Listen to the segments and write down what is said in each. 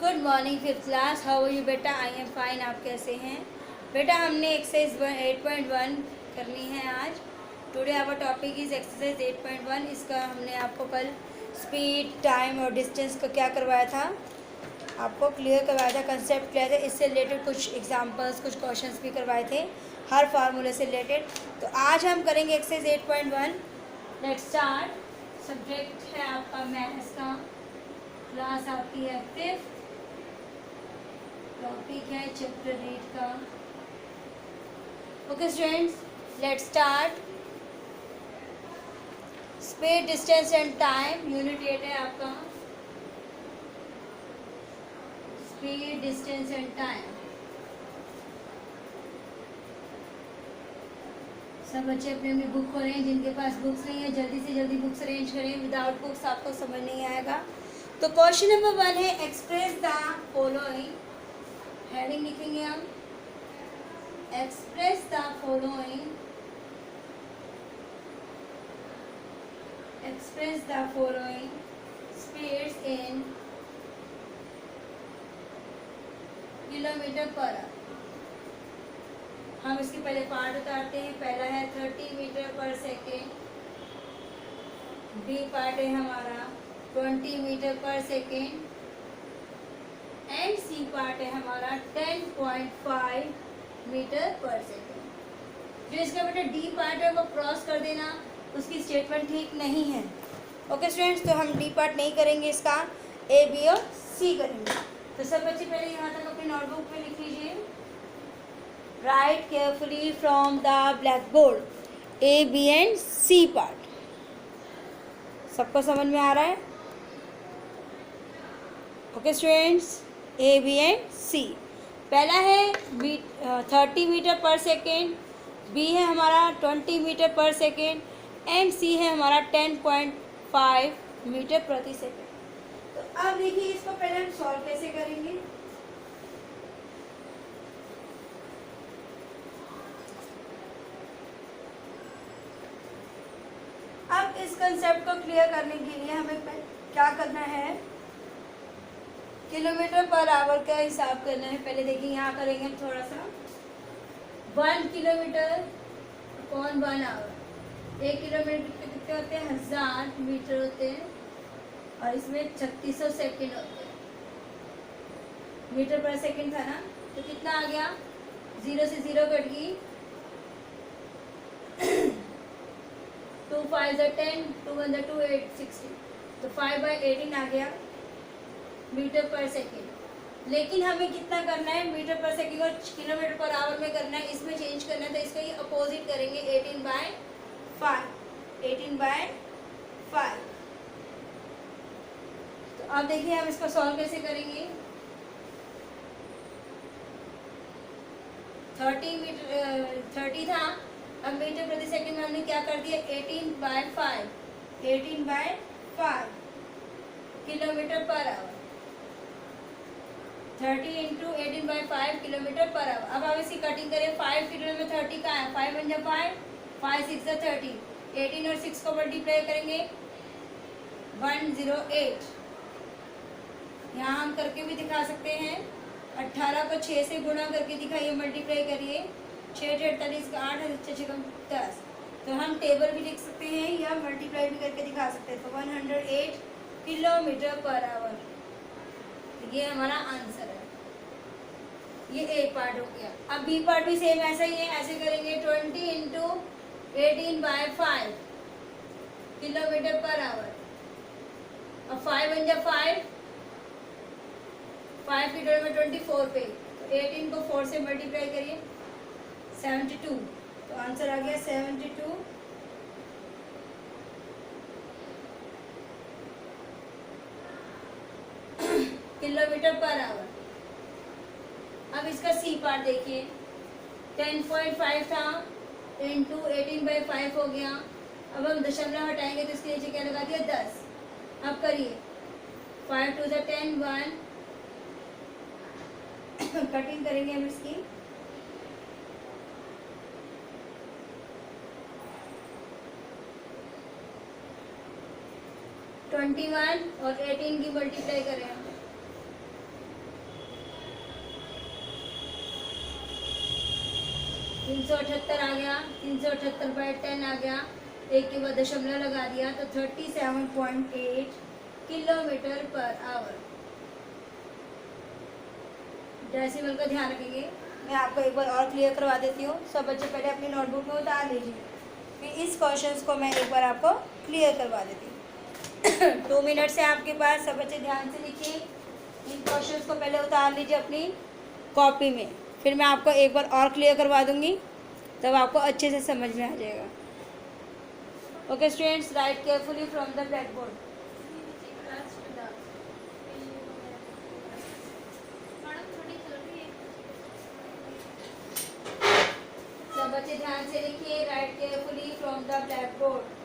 Good morning fifth class. How are you बेटा? I am fine. आप कैसे हैं बेटा? हमने एक्सरसाइज 8.1 करनी है आज। Today our topic is exercise 8.1। इसका हमने आपको कल स्पीड, टाइम और डिस्टेंस का क्या करवाया था, आपको क्लियर करवाया था, कंसेप्ट क्लियर था। इससे रिलेटेड कुछ एग्जांपल्स, कुछ क्वेश्चंस भी करवाए थे हर फार्मूले से रिलेटेड। तो आज हम करेंगे एक्सरसाइज 8.1। Let's start. सब्जेक्ट है आपका मैथ्स का, क्लास आपकी है फिफ्थ, टॉपिक है चैप्टर 8 का। Okay students, let's start. Speed, distance and time, unit 8 है आपका। Speed, distance and time. सब बच्चे अपनी अपनी बुक खोलें। जिनके पास बुक्स नहीं है जल्दी से जल्दी बुक्स अरेंज करें। विदाउट बुक्स आपको समझ नहीं आएगा। तो क्वेश्चन नंबर 1 है एक्सप्रेस द फॉलोइंग। हेडिंग लिखेंगे हम, express the following. Express the following speeds in kilometre per our. हम इसके पहले पार्ट उतारते हैं। पहला है 30 मीटर पर सेकेंड, बी पार्ट है हमारा 20 मीटर पर सेकेंड एंड सी पार्ट है हमारा 10.5 मीटर पर सेकेंड। जो इसका बेटा डी पार्ट है वो क्रॉस कर देना, उसकी स्टेटमेंट ठीक नहीं है। ओके स्टूडेंट्स, तो हम डी पार्ट नहीं करेंगे, इसका ए, बी और सी करेंगे। तो सब बच्चे पहले यहाँ तक अपनी नोटबुक में लिख लीजिए। Write carefully from the blackboard A, B and C part. सबको समझ में आ रहा है? Okay students, A, B and C. पहला है 30 मीटर पर सेकेंड, बी है हमारा 20 मीटर पर सेकेंड एंड सी है हमारा 10.5 मीटर प्रति सेकेंड। तो अब देखिए इसको पहले हम सॉल्व कैसे करेंगे। अब इस कंसेप्ट को क्लियर करने के लिए हमें क्या करना है, किलोमीटर पर आवर का हिसाब करना है। पहले देखिए यहाँ करेंगे हम थोड़ा सा। 1 किलोमीटर अपॉन 1 आवर। 1 किलोमीटर कितने होते हैं? 1000 मीटर होते हैं और इसमें 3600 सेकेंड होते हैं। मीटर पर सेकेंड था ना, तो कितना आ गया? 0 से 0 कट गई। 2 5 10, 2 1 2 8 60, तो 5/18 आ गया मीटर पर सेकेंड। लेकिन हमें कितना करना है? मीटर पर सेकेंड और किलोमीटर पर आवर में करना है, इसमें चेंज करना है। तो इसका ये अपोजिट करेंगे, 18/5। 18/5। तो अब देखिए हम इसको सॉल्व कैसे करेंगे। 30 था, अब मीटर प्रति सेकंड में हमने क्या कर दिया? 18/5। 18/5 kilometre per our. 30 into 18/5 kilometre per our. अब हम इसकी कटिंग करें। 5 की टर्म में 30 का है, 5 1 5, 5 6 30, 18 और 6 को मल्टीप्लाई करेंगे 108। यहाँ हम करके भी दिखा सकते हैं। 18 को 6 से गुणा करके दिखाइए, मल्टीप्लाई करिए। 6 48 का 8 6 10। तो हम टेबल भी लिख सकते हैं या मल्टीप्लाई भी करके दिखा सकते हैं। तो 108 किलोमीटर पर आवर, ये हमारा आंसर है। ये ए पार्ट हो गया। अब बी पार्ट भी सेम ऐसा ही है, ऐसे करेंगे। 20 इंटू 18/5 किलोमीटर पर आवर। अब 5 1 5, 5 की टर्म में 24 पे, तो 18 को 4 से मल्टीप्लाई करिए 72। तो आंसर आ गया 72 किलोमीटर पर आवर। अब इसका सी पार्ट देखिए। 10.5 था इंटू 18/5 हो गया। अब हम दशमलव हटाएंगे तो इसके नीचे क्या लगा दिया? 10। अब करिए 5 2 10 1। कटिंग करेंगे हम इसकी। 21 और 18 की मल्टीप्लाई करें हम, 378 आ गया, 378/10 आ गया, एक के बाद दशमलव लगा दिया तो 37.8 किलोमीटर पर आवर। डेसिमल का ध्यान रखेंगे। मैं आपको एक बार और क्लियर करवा देती हूँ। सब बच्चे पहले अपनी नोटबुक में उतार लीजिए, फिर इस क्वेश्चंस को मैं एक बार आपको क्लियर करवा देती हूँ। 2 मिनट से आपके पास, सब बच्चे ध्यान से लिखिए। इन क्वेश्चंस को पहले उतार लीजिए अपनी कॉपी में, फिर मैं आपको एक बार और क्लियर करवा दूंगी, तब आपको अच्छे से समझ में आ जाएगा। Okay students, right carefully from the black board. सब बच्चे ध्यान से लिखिए, right carefully from the black board.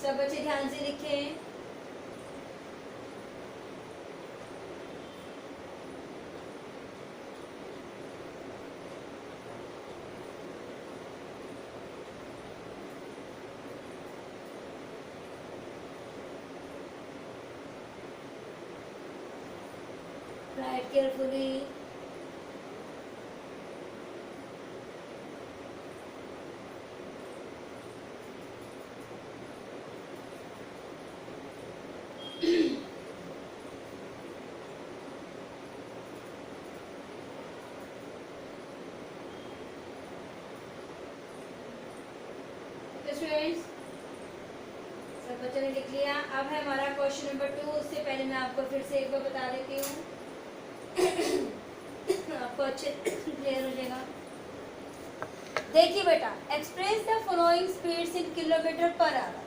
सब बच्चे ध्यान से लिखें। Right carefully. स्टूडेंट्स, सब बच्चों ने लिख लिया। अब है हमारा क्वेश्चन नंबर 2। उससे पहले मैं आपको फिर से एक बार बता देती हूँ, आपको अच्छे क्लियर हो जाएगा। देखिए बेटा, express the following speeds in kilometre per our.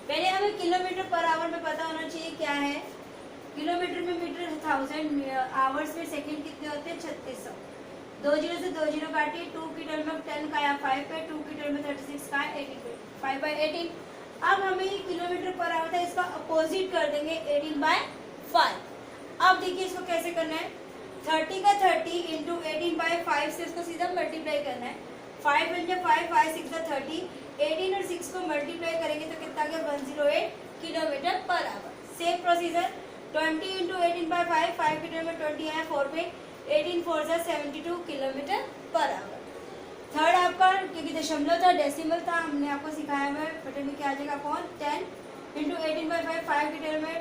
पहले हमें किलोमीटर पर आवर में पता होना चाहिए क्या है। किलोमीटर में मीटर 1000, आवर्स में सेकंड कितने होते हैं 3600। 2 जीरो से 2 जीरो काटिए, 2 की टर्म में 10 का या 5 पे, 2 की टर्म में 36 का 18 पे, 5/18। अब हमें ये किलोमीटर पर आवर था, इसका अपोजिट कर देंगे 18/5। अब देखिए इसको कैसे करना है। 30 का 30 इंटू 18/5 से इसको सीधा मल्टीप्लाई करना है। 5 × 5, 5 6 30, 18 और 6 को मल्टीप्लाई करेंगे तो कितना गया 108 kilometre per our. Same procedure, 20 into 18/5, 5 की टर्म में 20 आया 4 पे, 18 4 72 किलोमीटर पर आवर। थर्ड आपका, क्योंकि दशमलव था डेसिमल था, हमने आपको सिखाया हुआ है, बटे में क्या आ जाएगा अपॉन 10 इंटू 18/5, 5 की टर्म में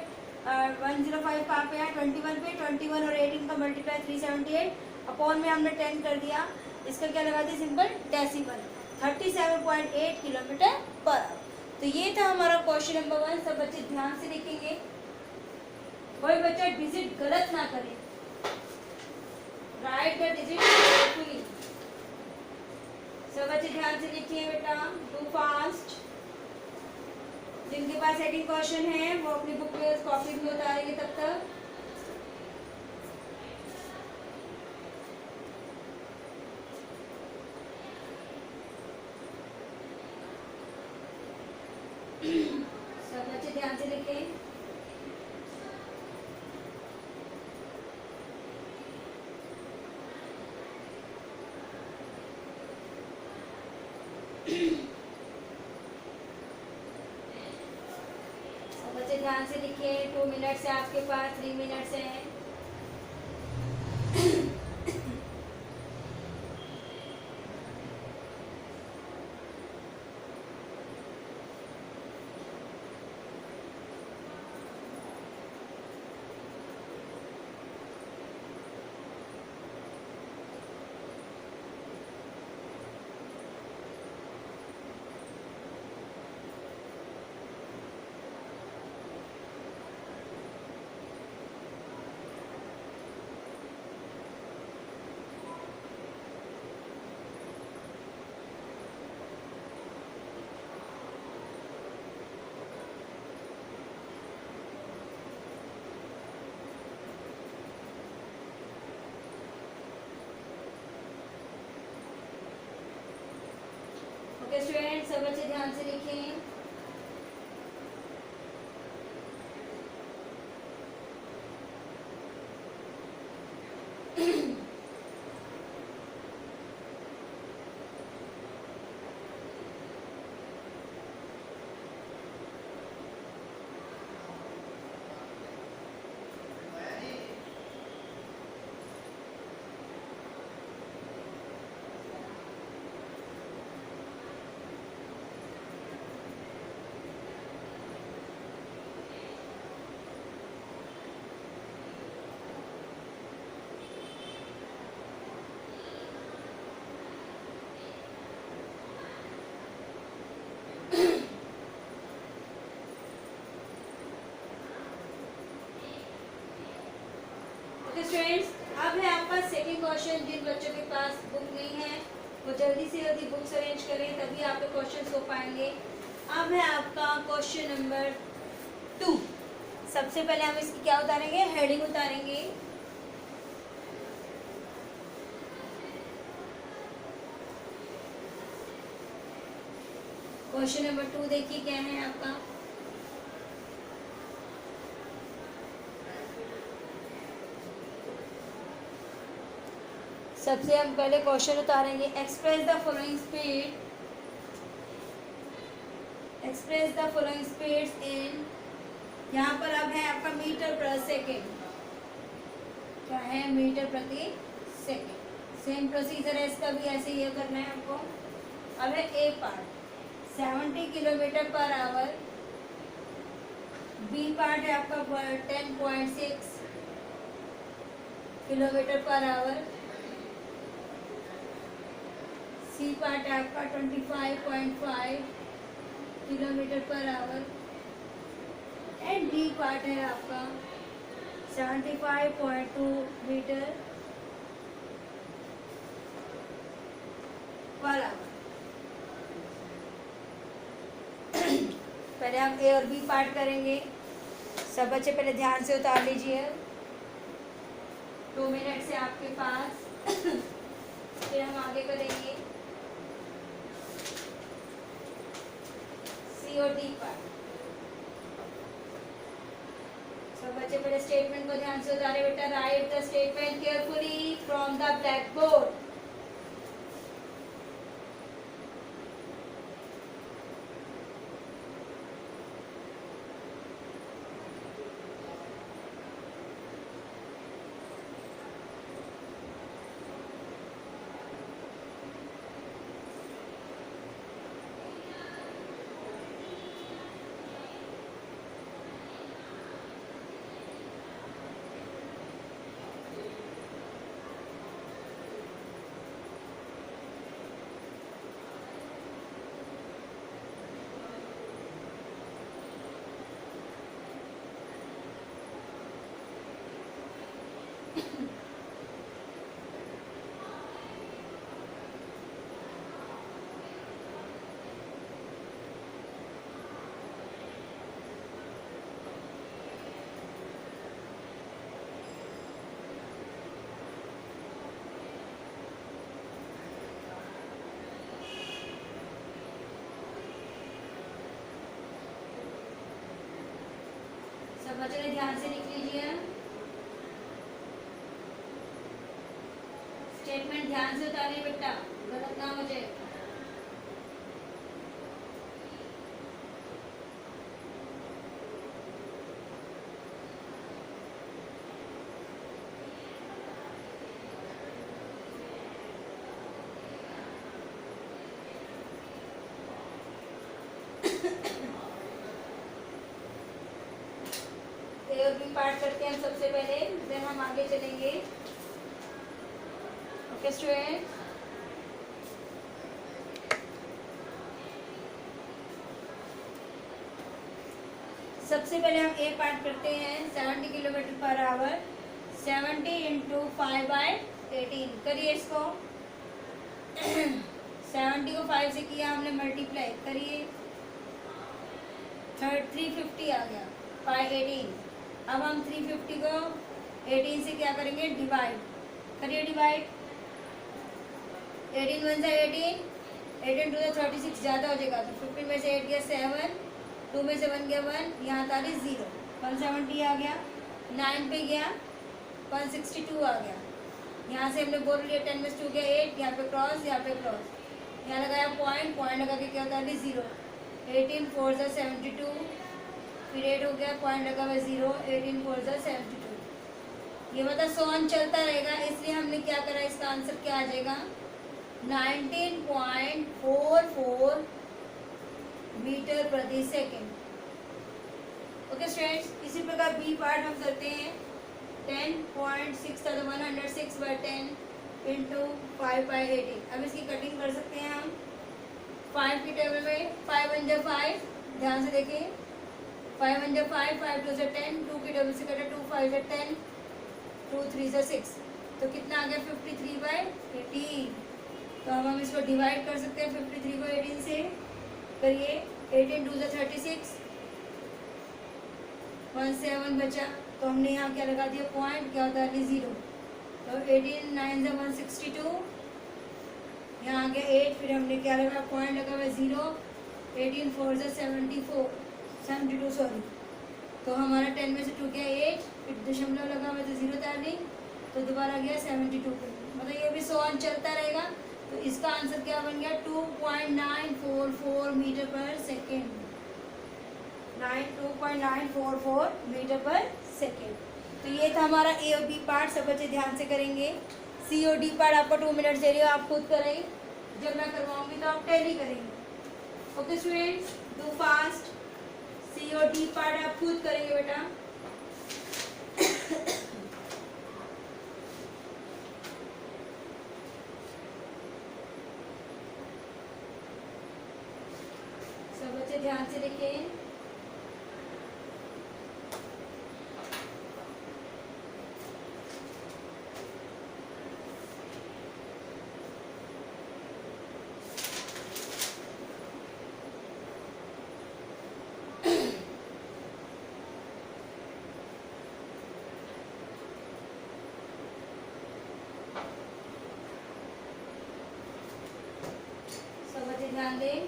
105 कहाँ पे है 21 पे, 21 और 18 का मल्टीप्लाई 378, अपॉन में हमने 10 कर दिया। इसका क्या लगा दिया simple decimal, 37.8 kilometre per our. तो ये था हमारा क्वेश्चन नंबर 1। सब बच्चे ध्यान से लिखेंगे, कोई बच्चा डिजिट गलत ना करे। Right the digit carefully. सब बच्चे ध्यान से लिखिए बेटा, डू फास्ट। जिनके पास सेकंड क्वेश्चन है वो अपनी बुक में कॉपी में उतारेंगे तब तक। सब बच्चे ध्यान से लिखें। सब बच्चे ध्यान से लिखिए। 2 मिनट से आपके पास 3 मिनट से है। ओके स्टूडेंट, सब बच्चे ध्यान से लिखें। ओके स्टूडेंट्स, अब है आपका सेकंड क्वेश्चन। जिन बच्चों के पास बुक नहीं है वो जल्दी से जल्दी बुक्स अरेंज करें, तभी आपके क्वेश्चंस हो पाएंगे। अब है आपका क्वेश्चन नंबर 2। सबसे पहले हम इसकी क्या उतारेंगे, हेडिंग उतारेंगे। क्वेश्चन नंबर 2 देखिए क्या है आपका। सबसे हम पहले क्वेश्चन उतारेंगे, express the following speed, express the following speeds in, यहाँ पर अब है आपका मीटर पर सेकेंड। क्या है, मीटर प्रति सेकेंड। सेम प्रोसीजर है इसका भी, ऐसे ही करना है आपको। अब है A part 70 kilometre per hour, B part है आपका 10.6 kilometre per our, C part है आपका 25.5 kilometre per our and D part है आपका 75.2 मीटर पर आवर। पहले हम ए और बी पार्ट करेंगे। सब बच्चे पहले ध्यान से उतार लीजिए। 2 मिनट से आपके पास फिर हम आगे करेंगे सी और डी पार्ट। सब बच्चे पहले स्टेटमेंट को ध्यान से उतारे बेटा। Right the statement carefully from the black board. सब बच्चों ने ध्यान से लिख लीजिए। स्टेटमेंट ध्यान से उतारिए बेटा, गलत ना हो जाए। ए और बी पार्ट करते हैं हम सबसे पहले, देन हम आगे चलेंगे। ओके स्टूडेंट, सबसे पहले हम ए पार्ट करते हैं। 70 किलोमीटर पर आवर, 70 इंटू 5/18 करिए इसको। 70 को 5 से किया हमने मल्टीप्लाई, करिए 350 आ गया 5/18। अब हम 350 को 18 से क्या करेंगे, डिवाइड करिए। डिवाइड 18 1 से 18, 8 इंटू 36 ज़्यादा हो जाएगा, तो 15 में से 8 गया 7, 2 में से 1 गया 1, यहाँ था 0, 170 आ गया, 9 पे गया 162 आ गया, यहाँ से हमने बोल लिया 10 में से 2 गया 8, यहाँ पे क्रॉस, यहाँ पे क्रॉस, यहाँ लगाया पॉइंट, पॉइंट लगा के क्या होता है 0, 18 4 ज़ा 72, फिर 8 हो गया, पॉइंट लगा हुआ 0, 18 4 ज़ा 72, ये मतलब सोन चलता रहेगा, इसलिए हमने क्या करा, इसका आंसर क्या आ जाएगा 19.44 मीटर प्रति सेकेंड। ओके स्टूडेंट्स, इसी प्रकार बी पार्ट हम करते हैं। 10.6 था तो 106/10 इंटू 5/18। अब इसकी कटिंग कर सकते हैं हम 5 की टेबल में, 5 1 जा 5, ध्यान से देखिए, 5 1 जा 5, 5 2 से 10, 2 की टेबल से कटे 2 5 से 10, 2 3 से 6, तो कितना आ गया 53/18। तो अब हम इसको डिवाइड कर सकते हैं 53 को 18 से, करिए 18 2 से 36, 17 बचा, तो हमने यहाँ क्या लगा दिया पॉइंट, क्या होता है 0, तो 18 9 से 162, यहाँ आ गया 8, फिर हमने क्या लगा पॉइंट लगा हुआ 0, 18 4 से 72 सॉरी, तो हमारा 10 में से 2 गया 8, फिर दशमलव लगा हुआ तो 0 था नहीं, तो दोबारा गया 72 पे, मतलब ये भी 100 चलता रहेगा। तो इसका आंसर क्या बन गया 2.944 मीटर पर सेकेंड, 2.944 मीटर पर सेकेंड। तो ये था हमारा ए और बी पार्ट, सब बच्चे ध्यान से करेंगे। सी और डी पार्ट आपको 2 मिनट दे रही हो, आप खुद करें, जब मैं करवाऊंगी तो आप टैली करेंगे। Okay students, do fast. C और डी पार्ट आप खुद करेंगे बेटा। सब बच्चे ध्यान से देखें। सब बच्चे ध्यान दें।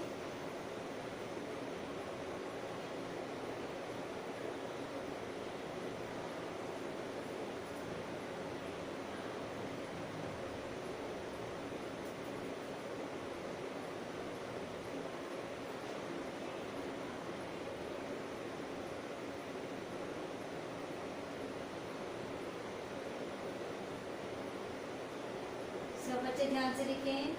सब बच्चे ध्यान से लिखें।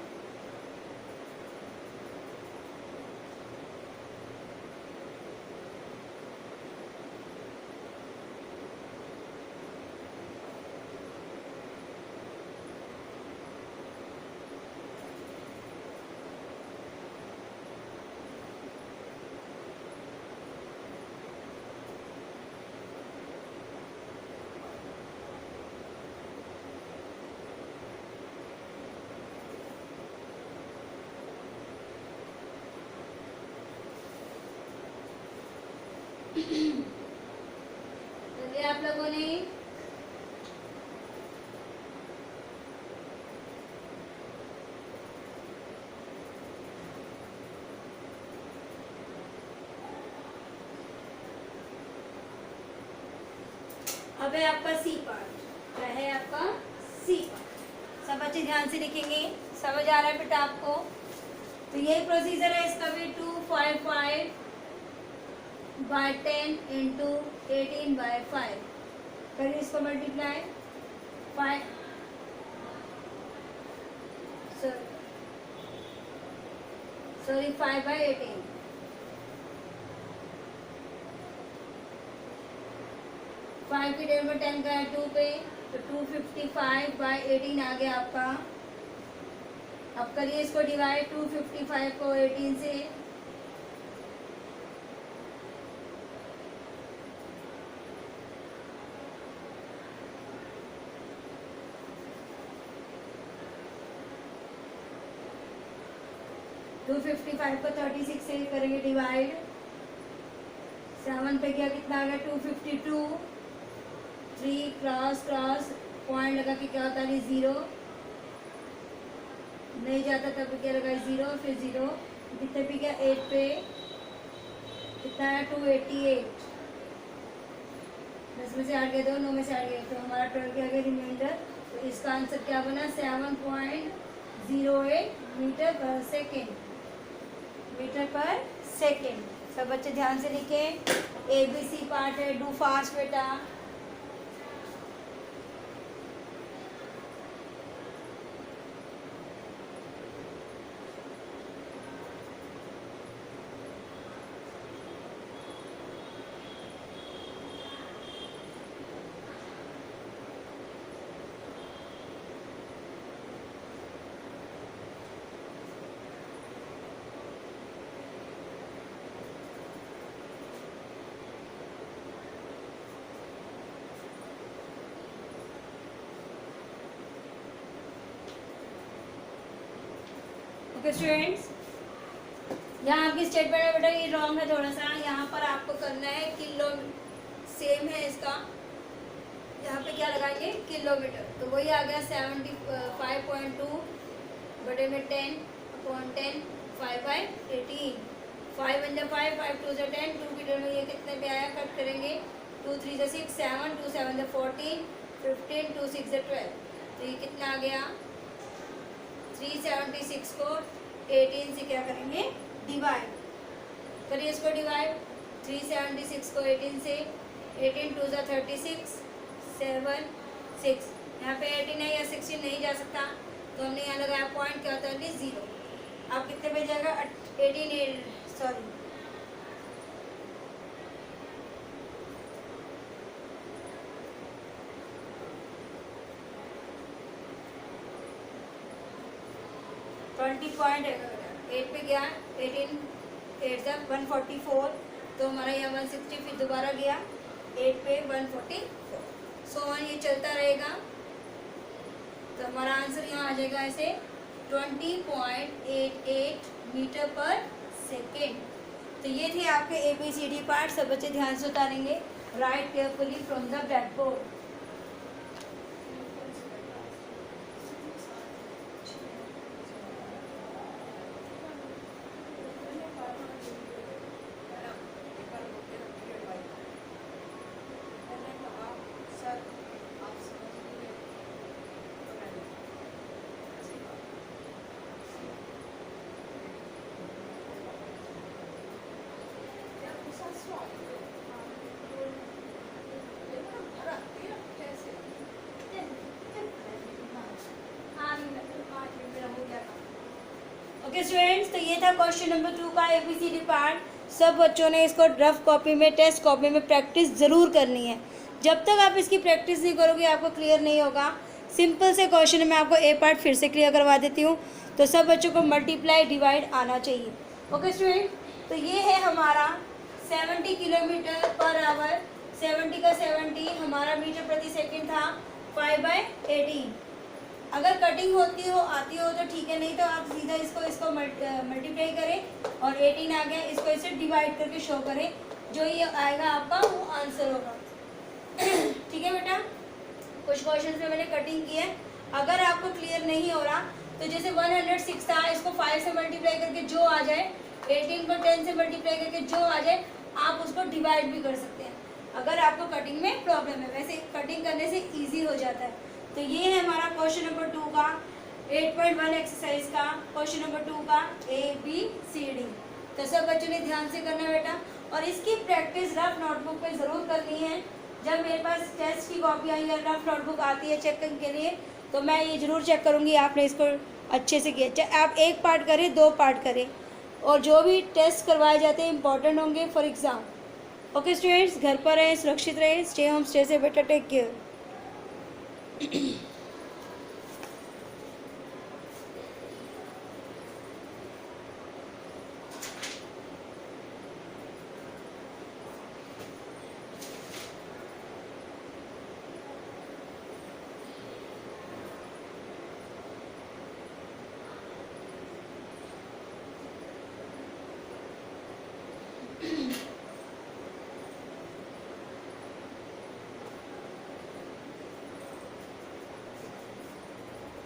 तो आप लोगों ने अब है आपका सी पार्ट, क्या है आपका सी पार्ट। सब बच्चे ध्यान से लिखेंगे, समझ आ रहा है बेटा आपको। तो यही प्रोसीजर है इसका भी, 255/10 इंटू 18/5, करिए इसको मल्टीप्लाई 5 सॉरी 5/18, 5 की टेबल में 10 का है 2 पे, तो 255/18 आ गया आपका। अब करिए इसको डिवाइड 255 को 18 से, टू 55 को 36 से करेंगे डिवाइड, 7 पे क्या कितना आ गया 252, 3 क्रॉस क्रॉस पॉइंट लगा के क्या होता है 0, नहीं जाता तब क्या लगा 0, फिर 0 कितने पे गया 8 पे कितना है 288, 10 में से 8 गए 2, 9 में से 8 गए, तो हमारा 12 क्या गया रिमाइंडर। तो इसका आंसर क्या बना 7.08 मीटर पर सेकेंड, मीटर पर सेकेंड। सब बच्चे ध्यान से लिखें, ABC पार्ट है, डू फास्ट बेटा। ओके स्टूडेंट्स, यहाँ आपकी स्टेटमेंट है बेटा ये रॉन्ग है थोड़ा सा। यहाँ पर आपको करना है किलो, सेम है इसका, यहाँ पे क्या लगाएंगे किलोमीटर, तो वही आ गया 75.2 बटे में 10/10 5/18, 5 1 5, 5 2 10, 2 की टर्म में ये कितने पे आया, कट करेंगे 2 3 6 7, 2 7 14, 15 2 6 12, तो ये कितना आ गया 376 को 18 से क्या करेंगे डिवाइड करिए, इसको डिवाइड 376 को 18 से, 18 2 36 7 6, यहाँ पे 18 है या 16 नहीं जा सकता, तो हमने यहाँ लगाया पॉइंट, क्या होता है 0। अब कितने पे जाएगा 18 सॉरी 20.8 पे गया, 18 8 तक 144, तो हमारा यहाँ 160, फिर दोबारा गया 8 पे 144, सो ये चलता रहेगा। तो हमारा आंसर यहाँ आ जाएगा ऐसे 20.88 मीटर पर सेकेंड। तो ये थे आपके ABCD पार्ट, सब बच्चे ध्यान से उतारेंगे। Write carefully from the blackboard. Okay students, तो ये था क्वेश्चन नंबर 2 का ABCD पार्ट। सब बच्चों ने इसको रफ कॉपी में, टेस्ट कॉपी में प्रैक्टिस ज़रूर करनी है। जब तक आप इसकी प्रैक्टिस नहीं करोगे आपको क्लियर नहीं होगा। सिंपल से क्वेश्चन में आपको A पार्ट फिर से क्लियर करवा देती हूँ। तो सब बच्चों को मल्टीप्लाई डिवाइड आना चाहिए। ओके स्टूडेंट, तो ये है हमारा 70 किलोमीटर पर आवर, 70 का 70 हमारा मीटर प्रति सेकेंड था 5/18। अगर कटिंग होती हो आती हो तो ठीक है, नहीं तो आप सीधा इसको मल्टीप्लाई करें और 18 आ गया, इसको इसे डिवाइड करके शो करें, जो ये आएगा आपका वो आंसर होगा। ठीक है बेटा, कुछ क्वेश्चन में मैंने कटिंग की है। अगर आपको क्लियर नहीं हो रहा तो जैसे 106 था, इसको 5 से मल्टीप्लाई करके जो आ जाए, 18 को 10 से मल्टीप्लाई करके जो आ जाए, आप उसको डिवाइड भी कर सकते हैं अगर आपको कटिंग में प्रॉब्लम है। वैसे कटिंग करने से ईजी हो जाता है। तो ये है हमारा क्वेश्चन नंबर 2 का 8.1 एक्सरसाइज का क्वेश्चन नंबर 2 का ABCD। तो सब बच्चों ने ध्यान से करना बेटा, और इसकी प्रैक्टिस रफ नोटबुक पे ज़रूर करनी है। जब मेरे पास टेस्ट की कॉपी आई या रफ नोटबुक आती है चेक करने के लिए, तो मैं ये ज़रूर चेक करूँगी आपने इसको अच्छे से किया। चाहे आप 1 पार्ट करें 2 पार्ट करें, और जो भी टेस्ट करवाए जाते हैं इंपॉर्टेंट होंगे फॉर एग्ज़ाम। ओके स्टूडेंट्स, घर पर रहें, सुरक्षित रहें, स्टे होम, स्टे से बेटर, टेक केयर।